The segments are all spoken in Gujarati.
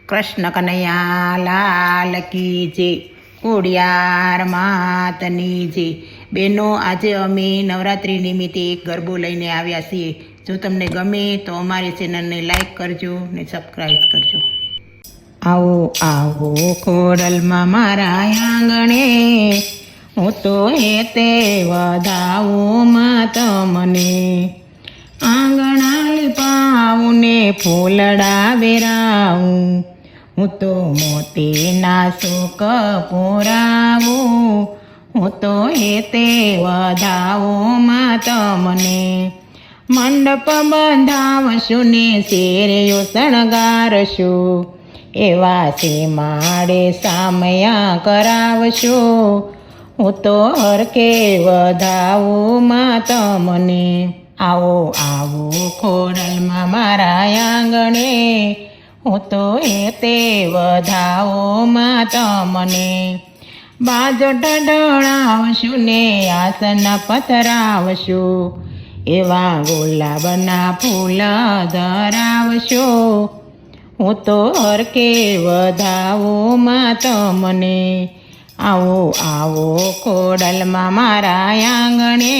કૃષ્ણ કનૈયા લાલ કી જય. ખોડિયાર માતની જય. બેનો, આજે અમે નવરાત્રિ નિમિત્તે એક ગરબો લઈને આવ્યા છીએ. જો તમને ગમે તો અમારી ચેનલને લાઈક કરજો ને સબસ્ક્રાઈબ કરજો. આવો આવો ખોડલમાં મારા આંગણે, હું તો તે વધાવું માં તમને. આંગણા લીપાવું ને ફૂલડા વેરાવું, હું તો મોતીના સુક પુરાવું, હું તો તે વધાવું માં તમને. મંડપ બંધાવશું ને શેરીઓ શણગારશું, એવા સીમાડે સામયા કરાવશું, હું તો હરકે વધાવું માં તમને. આવો આવો ખોડલમાં મારા આંગણે, હું તો તે વધાવો માં તમને. બાજોટ ઢળાવશું ને આસન પથરાવશું, એવા ગુલાબના ફૂલ ધરાવશું, હું તો હરકે વધાવું માં તમને. આવો આવો ખોડલમાં મારા આંગણે,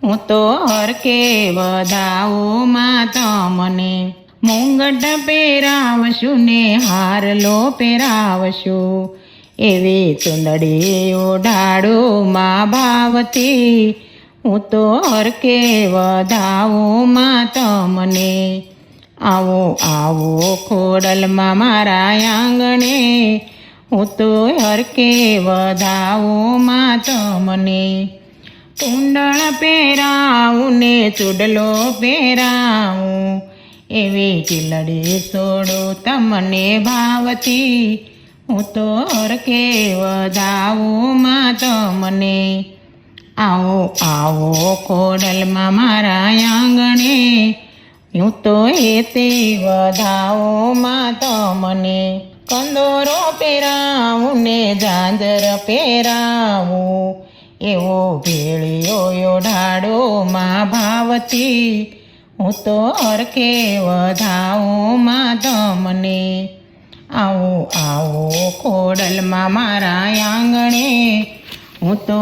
હું તો હરકે વધાવું માં તમને. મુંગટ પહેરાવશું ને હારલો પહેરાવશું, એવી ચુંદડી ઓઢાડું માં ભાવતી, હું તો હરકે વધાવું માં તમને. આવો આવો ખોડલમાં મારા આંગણે, હું તો હરકે વધાવું માં તમને. કુંડળ પહેરાવું ને ચૂડલો પહેરાવું, એવી ચીલડી છોડું તમને ભાવતી, હું તો હરકે વધાવું માં તમને. આવો આવો ખોડલમાં મારા આંગણે, હું તો તે વધાવું માં તમને. કંદોરો પહેરાવું ને ઝાંઝર પહેરાવું, એવો ભેળિયો ઓઢાડો માં ભાવતી, હું તો હરકે વધાવું માં તમને. આવો આવો ખોડલમાં મારા આંગણે, હું તો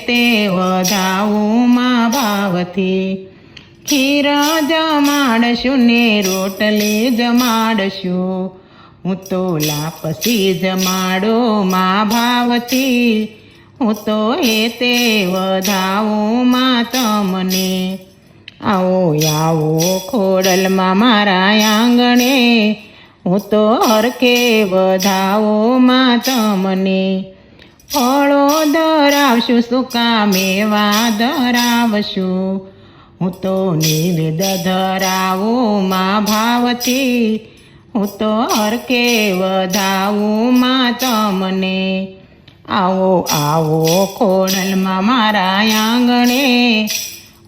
તે વધાવું માં ભાવતી. ખીર જમાડશું ને રોટલી જમાડશું, હું તો લાપસી જમાડો માં ભાવતી, હું તો તે વધાવું માં તમને. આવો આવો ખોડલમાં મારા આંગણે, હું તો હરકે વધાવું માં તમને. ફળો ધરાવશું સૂકા મેવા ધરાવશું, હું તો નિવેદ ધરાવું માં ભાવતી, હું તો હરકે વધાવું માં તમને. આવો આવો ખોડલમાં મારા આંગણે,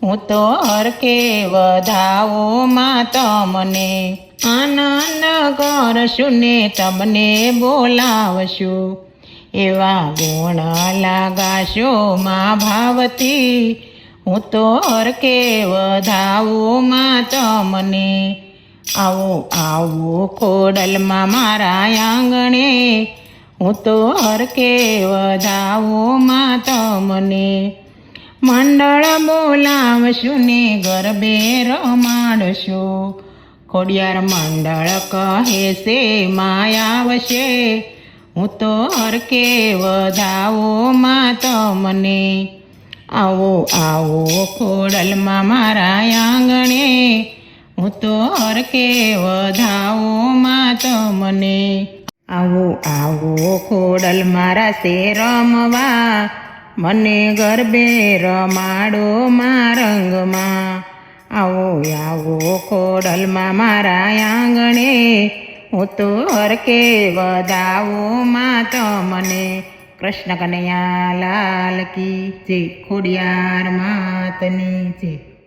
હું તો હરકે વધાવું માં તમને. આનંદ કરશું ને તમને બોલાવશું, એવા ગુણ લાગાશો માં ભાવતી, હું તો હરકે વધાવું માં તમને. આવો આવો ખોડલમાં મારા આંગણે, હું તો હરકે વધાવું માં તમને. મંડળ બોલાવશું ને ગરબે રમાડશું, ખોડિયાર મંડળ કહે છે માયા આવશે, હું તો હરકે વધાવું માં તમને. આવો આવો ખોડલમાં મારા આંગણે, હું તો હરકે વધાવું માં તમને. આવો આવો ખોડલમાં રાસે રમવા, મને ગરબે રમાડો માં રંગમાં. આવો આવો ખોડલમાં મારા આંગણે, હું તો હરકે વધાવું માં તમને. કૃષ્ણ કનૈયા લાલ કી જય. ખોડિયાર માતની જય.